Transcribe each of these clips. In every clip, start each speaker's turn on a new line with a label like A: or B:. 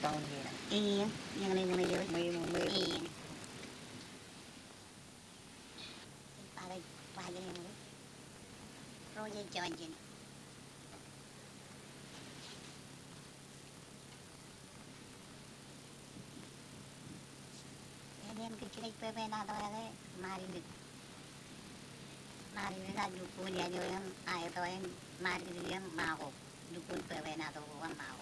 A: Iya, yang lain mulai jauh. Iya, para pahaya yang mulai. Proyek jalan jen. Ada yang kecil itu pernah tahu ya, mari kita dukun ya yang ayo tahu yang mari yang mau dukun pernah tahu kan mau.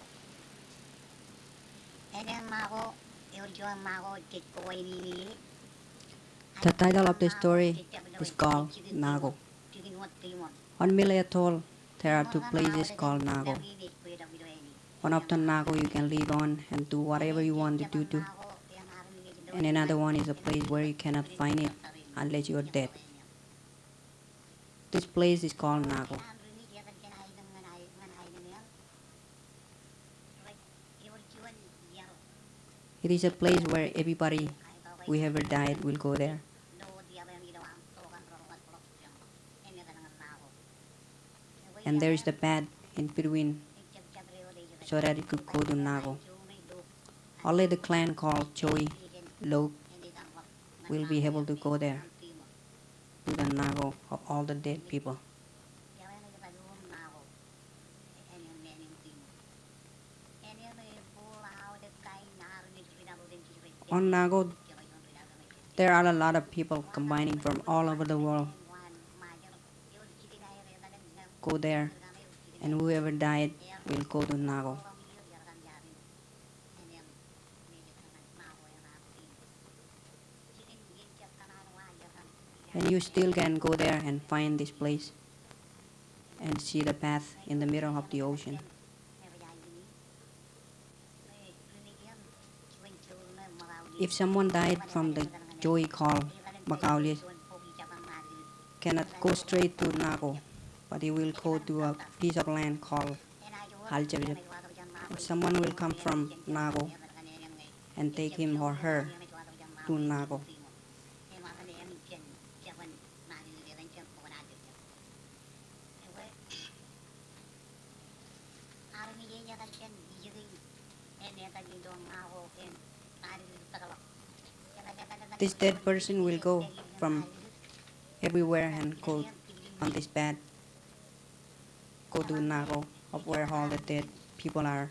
A: Ada yang mau, yang jual mau cek ini.
B: The title of the story is called Nago. On Mili Atoll, there are two places called Nago. One of the Nago you can live on and do whatever you want to do, and another one is a place where you cannot find it unless you are dead. This place is called Nago. It is a place where everybody who ever died will go there. And there is the path in between so that it could go to Nago. Only the clan called Choi, Lo, will be able to go there, to the Nago of all the dead people. On Nago, there are a lot of people combining from all over the world. Go there, and whoever died will go to Nago. And you still can go there and find this place and see the path in the middle of the ocean. If someone died from the joy called Macaulius, cannot go straight to Nago, but he will go to a piece of land called Haljarip. Someone will come from Nago and take him or her to Nago. This dead person will go from everywhere and go on this path, go to Nago, of where all the dead people are.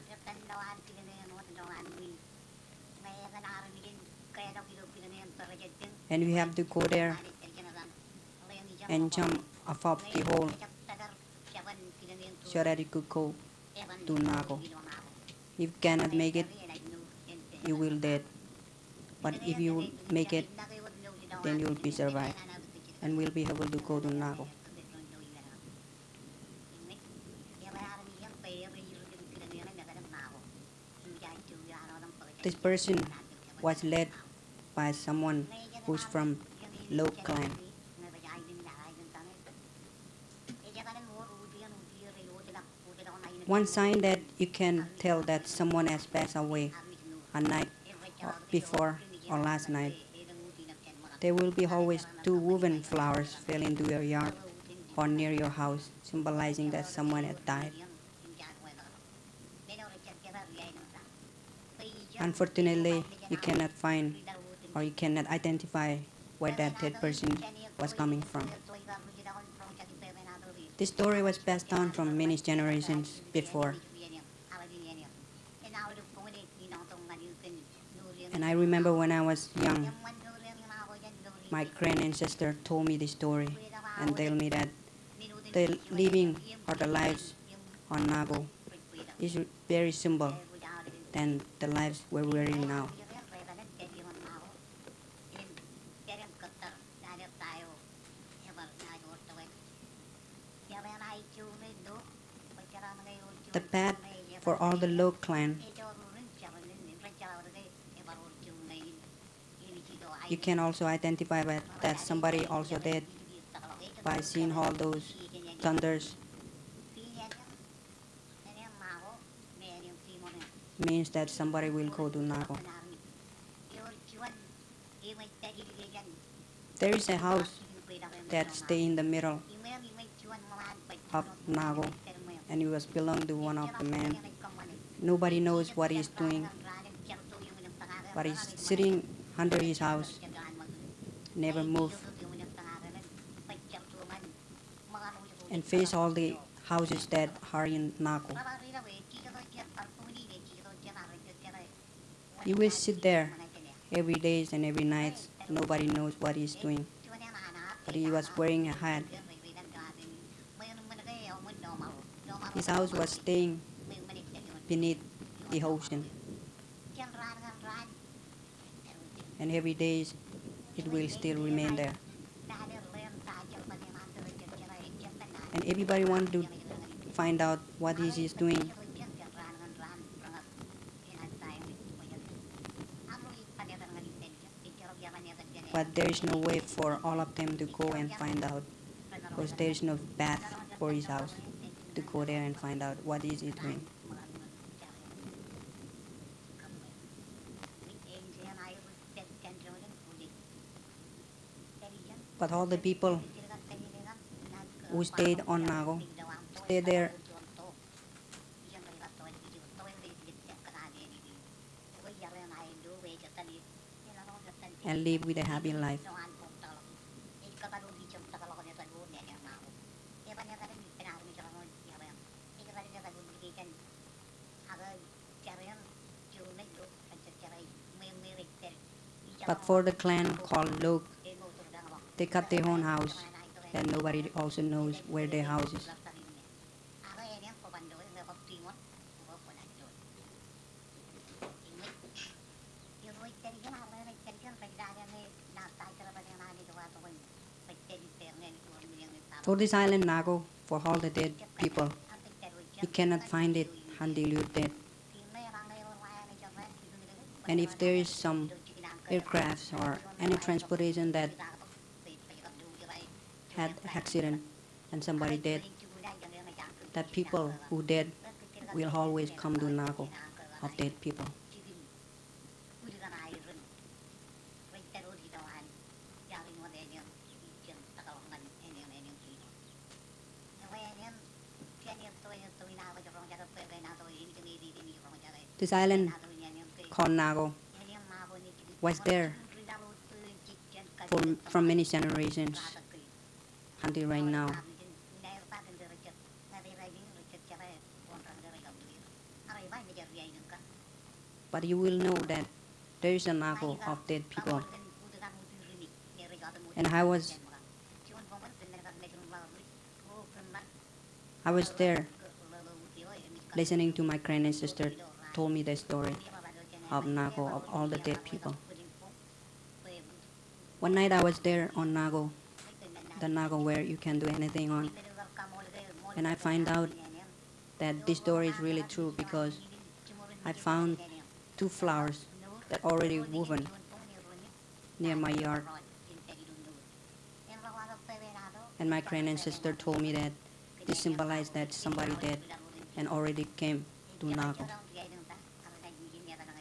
B: And we have to go there and jump above the hole so that it could go to Nago. If you cannot make it, you will dead. But if you make it, then you will be survived and will be able to go to Nago. This person was led by someone who's from Low clan. One sign that you can tell that someone has passed away a night before or last night. There will be always two woven flowers fell into your yard or near your house, symbolizing that someone had died. Unfortunately, you cannot find or you cannot identify where that dead person was coming from. This story was passed down from many generations before. And I remember when I was young, my grand ancestor told me this story and told me that the living or the lives on Nago is very simple than the lives we're wearing now. The path for all the Low clan, you can also identify that somebody also dead by seeing all those thunders. Means that somebody will go to Nago. There is a house that stay in the middle of Nago, and it was belong to one of the men. Nobody knows what he's doing, but he's sitting under his house, never move, and face all the houses that are in Nako. He will sit there every day and every night. Nobody knows what he's doing, but he was wearing a hat. His house was staying beneath the ocean, and every day it will still remain there. And everybody wants to find out what he is doing, but there is no way for all of them to go and find out, because there is no path for his house to go there and find out what is he doing. But all the people who stayed on Nago stay there and live with a happy life. But for the clan called Lok, they cut their own house, and nobody also knows where their house is. For this island Nago, for all the dead people, you cannot find it until you're dead. And if there is some aircrafts or any transportation that had accident and somebody dead, that people who dead will always come to Nago of dead people. This island called Nago was there from many generations until right now. But you will know that there is a Nago of dead people. And I was there listening to my grand ancestor told me the story of Nago, of all the dead people. One night I was there on Nago, the Nago where you can do anything on, and I find out that this story is really true because I found two flowers that already woven near my yard. And my grand ancestor told me that this symbolized that somebody dead and already came to Nago.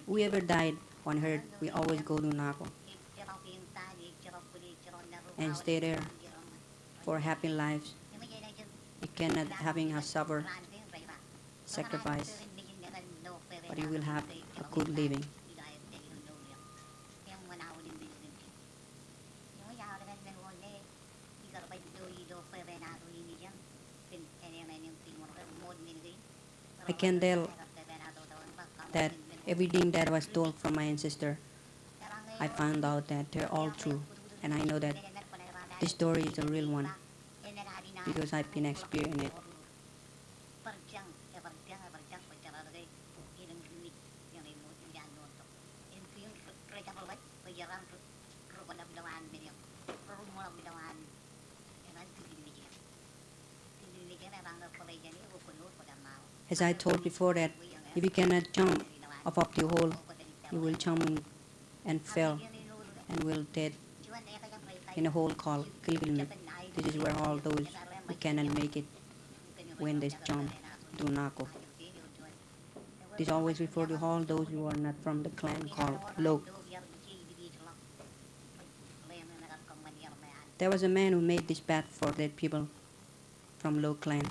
B: Whoever died on earth, we always go to Nago and stay there for happy lives. You cannot having a suffer, sacrifice, but you will have a good living. I can tell that everything that was told from my ancestor, I found out that they're all true. And I know that this story is a real one because I've been experiencing it. As I told before that if you cannot jump above the hole, you will jump in and fell and will dead in a hole called Kilgilmit. This is where all those who cannot make it when they jump to Nako. This always refer to all those who are not from the clan called Lok. There was a man who made this path for dead people from Lok clan.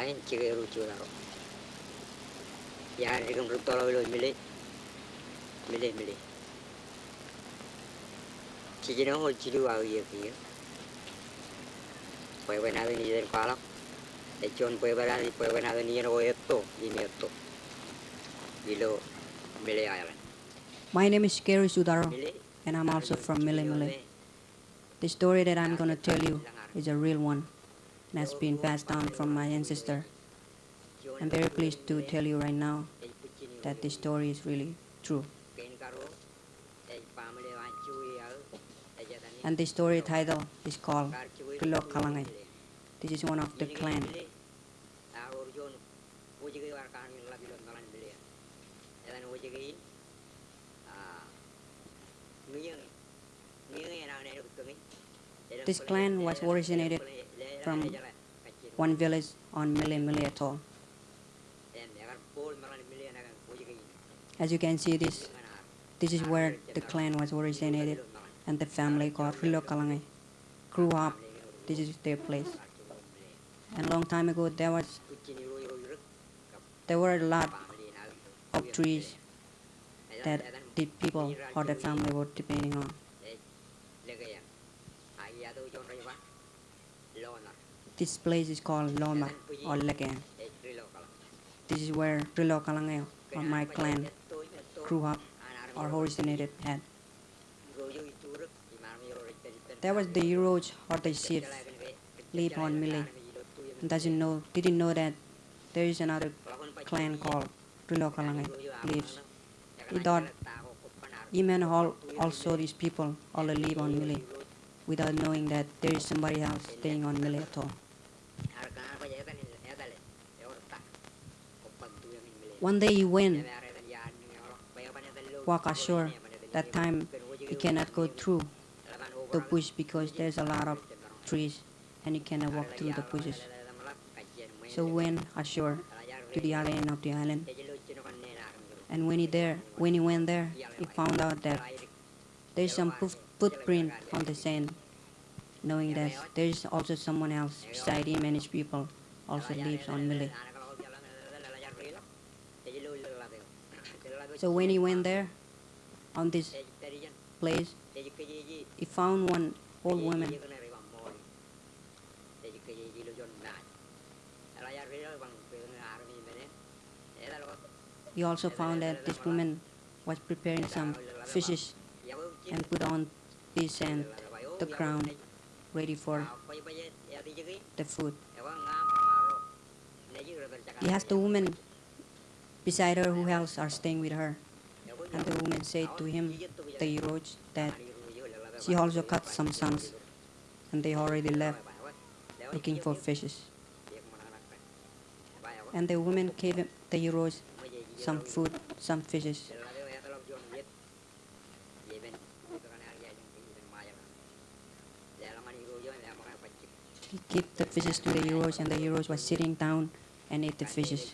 C: lain ciri lucu taro. Ya di kamar tolong lo milih. Ciri nó hồi ciri vào gì kìa. Poi when ada ni del kalak. Echon poi when ada ni no eto, ini eto. Bilo milih island.
B: My name is Gary Sudaro,
C: Milih.
B: and I'm also from Mili. The story that I'm going to tell you is a real one, and has been passed down from my ancestor. I'm very pleased to tell you right now that this story is really true. And the story title is called Rilok Kalangai. This is one of the clan. This clan was originated from one village on Mili Atoll. As you can see this is where the clan was originated, and the family called Rilok Kalangai grew up. This is their place. And a long time ago there were a lot of trees that the people or the family were depending on. This place is called Loma or Legan. This is where Rilok Kalangai or my clan grew up or originated at. There was the heroes or the chiefs live on Mili, and didn't know that there is another clan called Rilok Kalangai lives. He thought even also these people all live on Mili, without knowing that there is somebody else staying on Mili at all. One day he went, walk ashore. That time he cannot go through the bush because there's a lot of trees and he cannot walk through the bushes. So went ashore to the other end of the island. And when he went there, he found out that there's some footprint on the sand, knowing that there is also someone else beside him and his people also lives on Mili. So when he went there, on this place, he found one old woman. He also found that this woman was preparing some fishes and put on this and the ground, ready for the food. He asked the woman beside her who else are staying with her, and the woman said to him, the heroes, that she also caught some sons, and they already left looking for fishes. And the woman gave the heroes some food, some fishes. He gave the fishes to the heroes, and the heroes were sitting down and ate the fishes.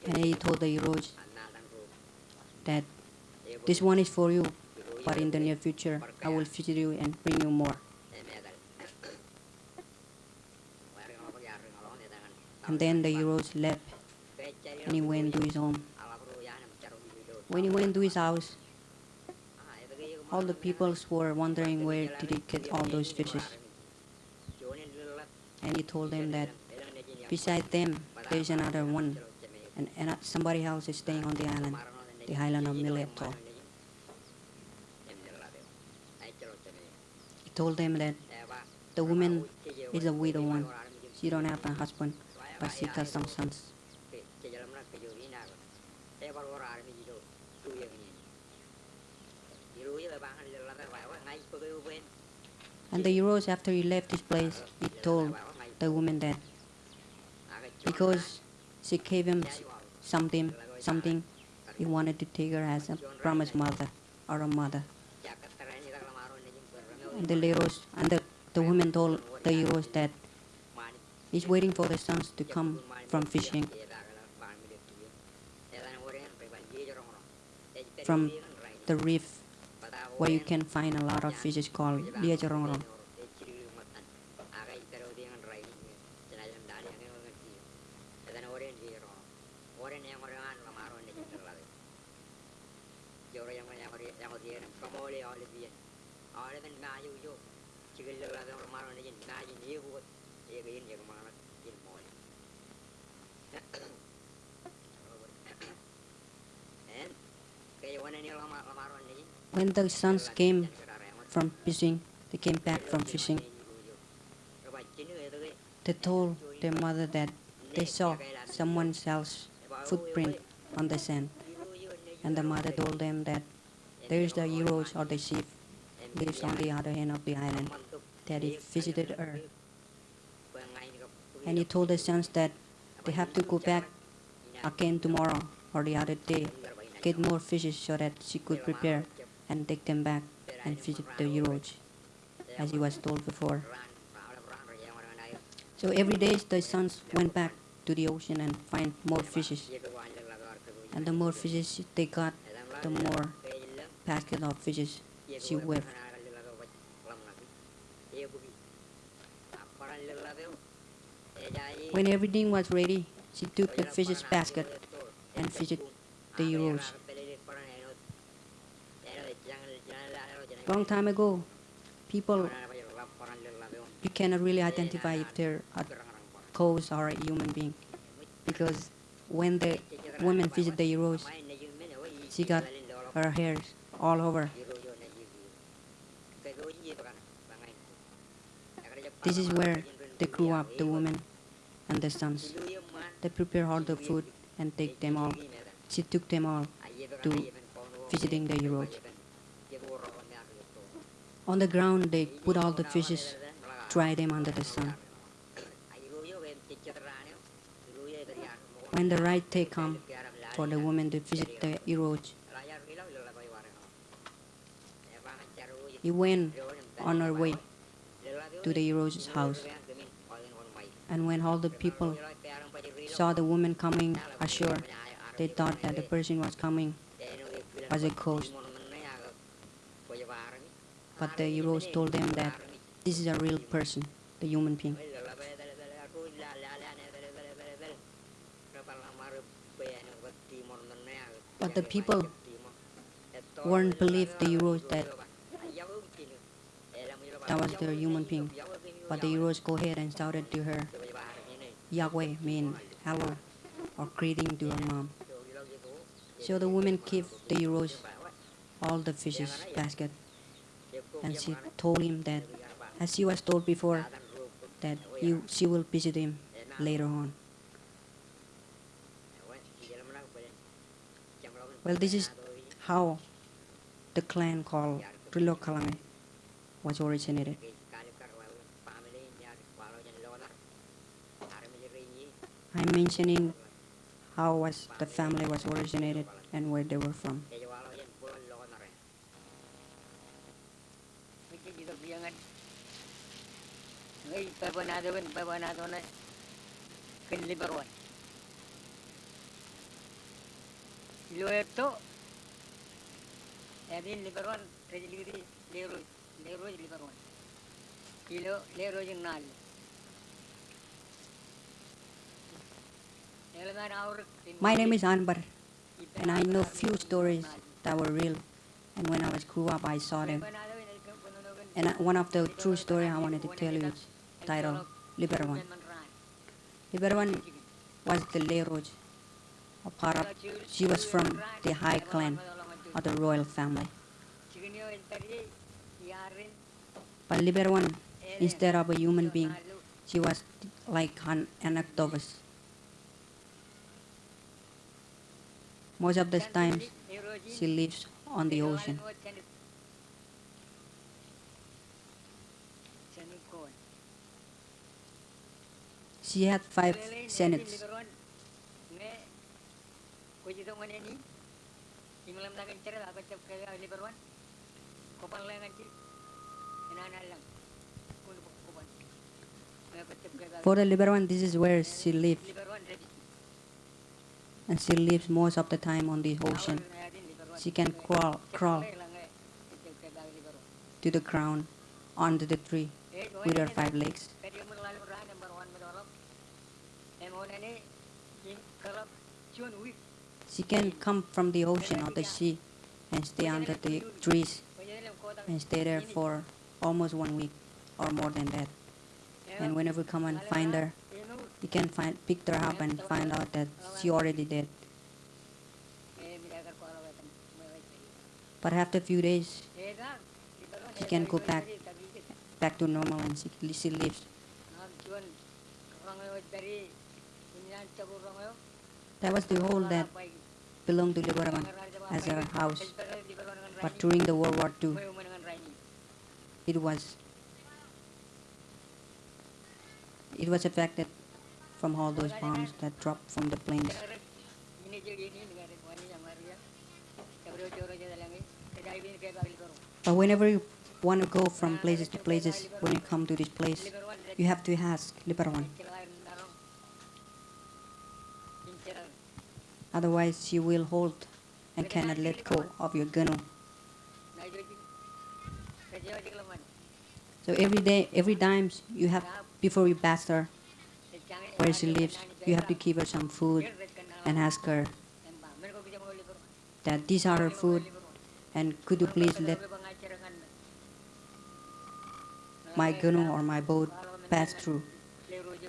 B: And he told the heroes that this one is for you, but in the near future I will visit you and bring you more. And then the heroes left, and he went to his home. When he went to his house, all the people were wondering where did he get all those fishes. And he told them that beside them there is another one, and somebody else is staying on the island of Mili Atoll. He told them that the woman is a widow one. She don't have a husband, but she got some sons. And the heroes, after he left this place, he told the woman that because she gave him something, he wanted to take her as a promised mother or a mother. And the woman told the heroes that he's waiting for the sons to come from fishing from the reef where you can find a lot of fishes called Lia Jarongrong. When the sons came from fishing, they came back from fishing. They told their mother that they saw someone else's footprint on the sand, and the mother told them that there is the heroes or the chief lives on the other end of the island, that he visited her. And he told the sons that they have to go back again tomorrow or the other day, get more fishes so that she could prepare and take them back and visit the heroes, as he was told before. So every day the sons went back to the ocean and find more fishes. And the more fishes they got, the more basket of fishes she whipped. When everything was ready, she took the fish's basket and visited the heroes. Long time ago, people, we cannot really identify if they're a ghost or a human being, because when the woman visited the heroes, she got her hairs all over. This is where they grew up, the woman and the sons. They prepare all the food and take them all. She took them all to visiting the heroes. On the ground, they put all the fishes, dry them under the sun. When the right day comes for the woman to visit the heroes, he went on her way to the hero's house. And when all the people saw the woman coming ashore, they thought that the person was coming was a ghost. But the heroes told them that this is a real person, the human being. But the people weren't believe the heroes that was their human being. But the heroes go ahead and shouted to her, Yahweh mean hello or greeting to her mom. So the woman gave the heroes all the fishes basket, and she told him that, as she was told before, that she will visit him later on. Well, this is how the clan called Trilokalame was originated. I'm mentioning how was the family was originated and where they were from. My name is Anbar, and I know few stories that were real. And when I was grew up, I saw them. And one of the true story I wanted to tell you is titled Liberawan. Liberawan was the Leroy, a part of. She was from the high clan of the royal family. But Liberawan, instead of a human being, she was like an octopus. Most of the times, she lives on the ocean. She had 5 senates. For the Liberawan, this is where she lives. And she lives most of the time on the ocean. She can crawl to the ground onto the tree with her 5 legs. She can come from the ocean or the sea and stay under the trees and stay there for almost 1 week or more than that. And whenever we come and find her, we can pick her up and find out that she already dead. But after a few days, she can go back to normal and she lives. That was the hole that belonged to Liberaman as her house. But during the World War II, it was affected from all those bombs that dropped from the planes. But whenever you want to go from places to places, when you come to this place, you have to ask Liberaman. Otherwise, she will hold and cannot let go of your ganu. So every time you have, before you pass her where she lives, you have to give her some food and ask her that these are her food, and could you please let my ganu or my boat pass through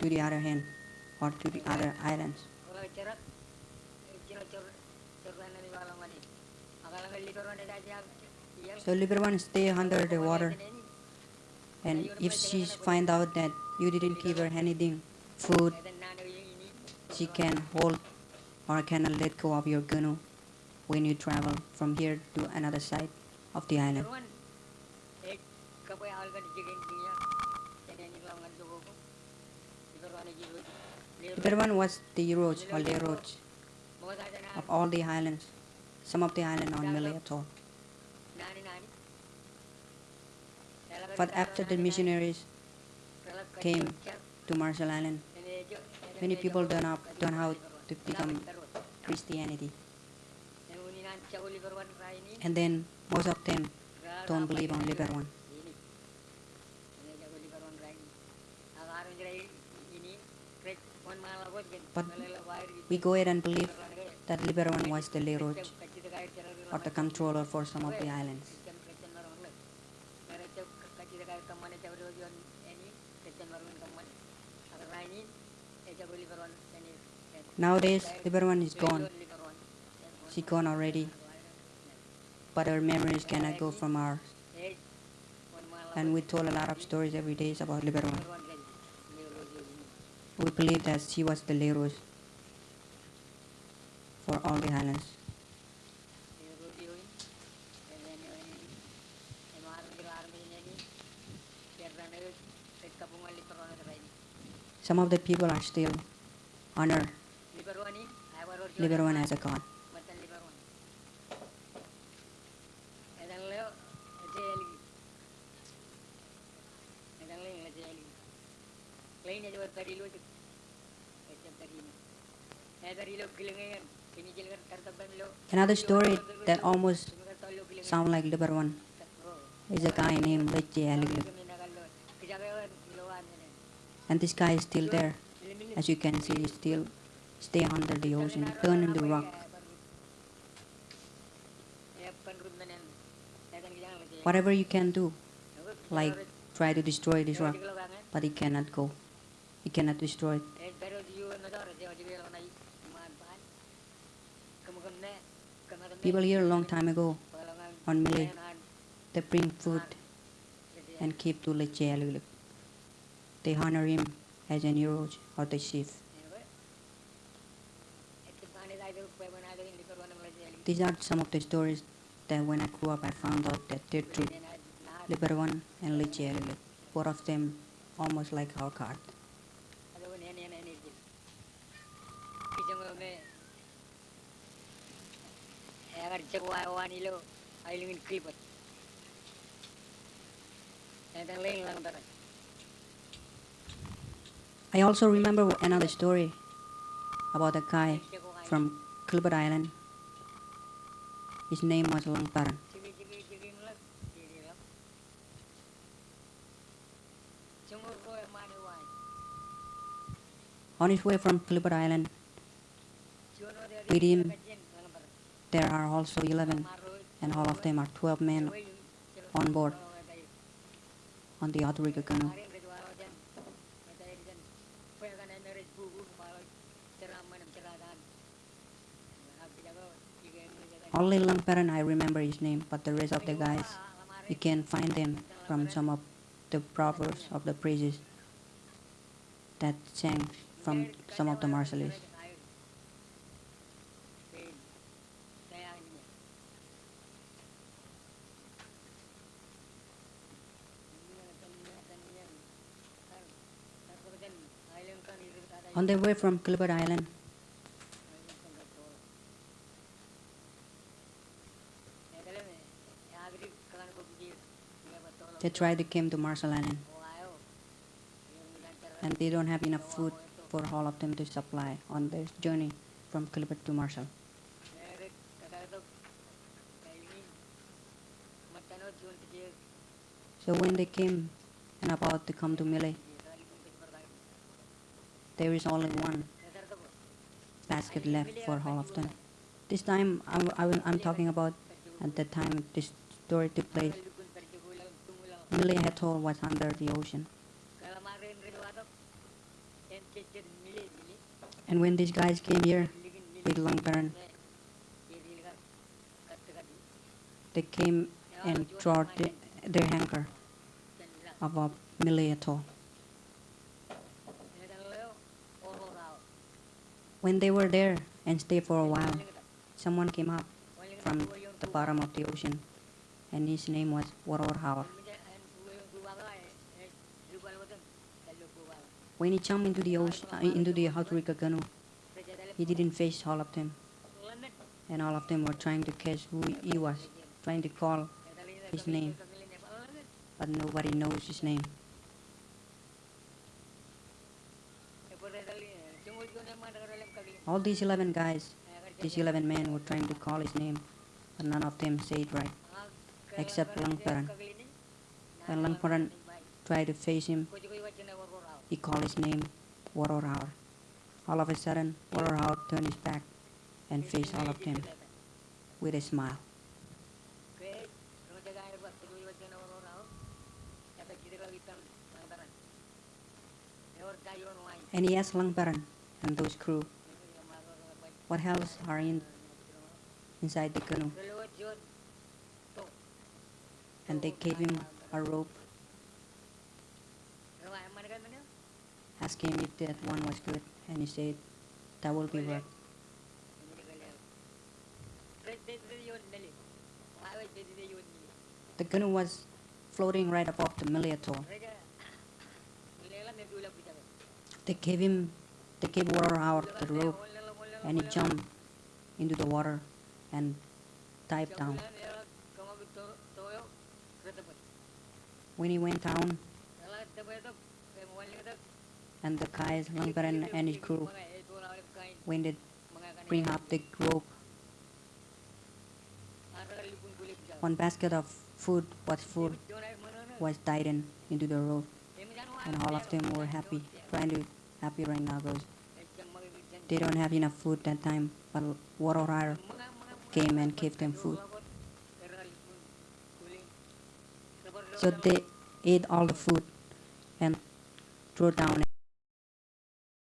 B: to the other hand or to the other islands. So Liberman stay under the water, and if she find out that you didn't give her anything, food, she can hold or cannot let go of your ganu when you travel from here to another side of the island. Liberman was the heroes or Leroch of all the islands, some of the islands on Mili Atoll. But after the missionaries came to Marshall Island, many people don't know how to become Christianity. And then most of them don't believe on Liberman. But we go ahead and believe that Liberman was the Leroch or the controller for some of the islands. Nowadays, Liberman is gone. She's gone already. But our memories cannot go from ours. And we told a lot of stories every day about Liberman. We believe that she was the Leroy for all the islands. Some of the people are still honor Liberman as a god. Another story that almost sounds like Liberman is a guy named Leche Aliglip. And this guy is still there. As you can see, he still stay under the ocean, turn into rock. Whatever you can do, like try to destroy this rock, but he cannot go. He cannot destroy it. People here a long time ago on Mili, they bring food and keep to Leche Aliglip. They honor him as an hero or the chief. These are some of the stories that when I grew up I found out that they're true. Liberman and Leche Aliglip, both of them almost like our card. I also remember another story about a guy from Gilbert Island. His name was Langtaran. On his way from Gilbert Island, With him, there are also 11, and all of them are 12 men on board on the outrigger canoe. Only Langparan I remember his name, but the rest of the guys, you can find them from some of the proverbs of the praises that sang from some of the Marshallese. On their way from Gilbert Island, they tried to come to Marshall Island, and they don't have enough food for all of them to supply on their journey from Gilbert to Marshall. So when they came and about to come to Mili, there is only one basket left for all of them. This time I'm talking about at the time this story took place. Mili Atoll was under the ocean. And when these guys came here with Langparan, they came and threw their anchor above Mili Atoll. When they were there and stayed for a while, someone came up from the bottom of the ocean, and his name was Waror. When he jumped into the ocean, into the outrigger canoe, he didn't face all of them, and all of them were trying to catch who he was, trying to call his name, but nobody knows his name. All these 11 guys, these 11 men were trying to call his name, but none of them said it right, except Langparan. When Langparan tried to face him, he called his name Waror. All of a sudden, Waror turned his back and faced all of them with a smile. And he asked Langparan and those crew, what else are inside the canoe? And they gave him a rope, asking him if that one was good, and he said, that will be work. The canoe was floating right above the Mili Atoll. They gave Waror the rope, and he jumped into the water and dived down. When he went down, and the guys, Langparan and his crew, when they bring up the rope, one basket of food was tied into the rope, and all of them were happy right now because they don't have enough food that time, but Waror came and gave them food. So they ate all the food and threw down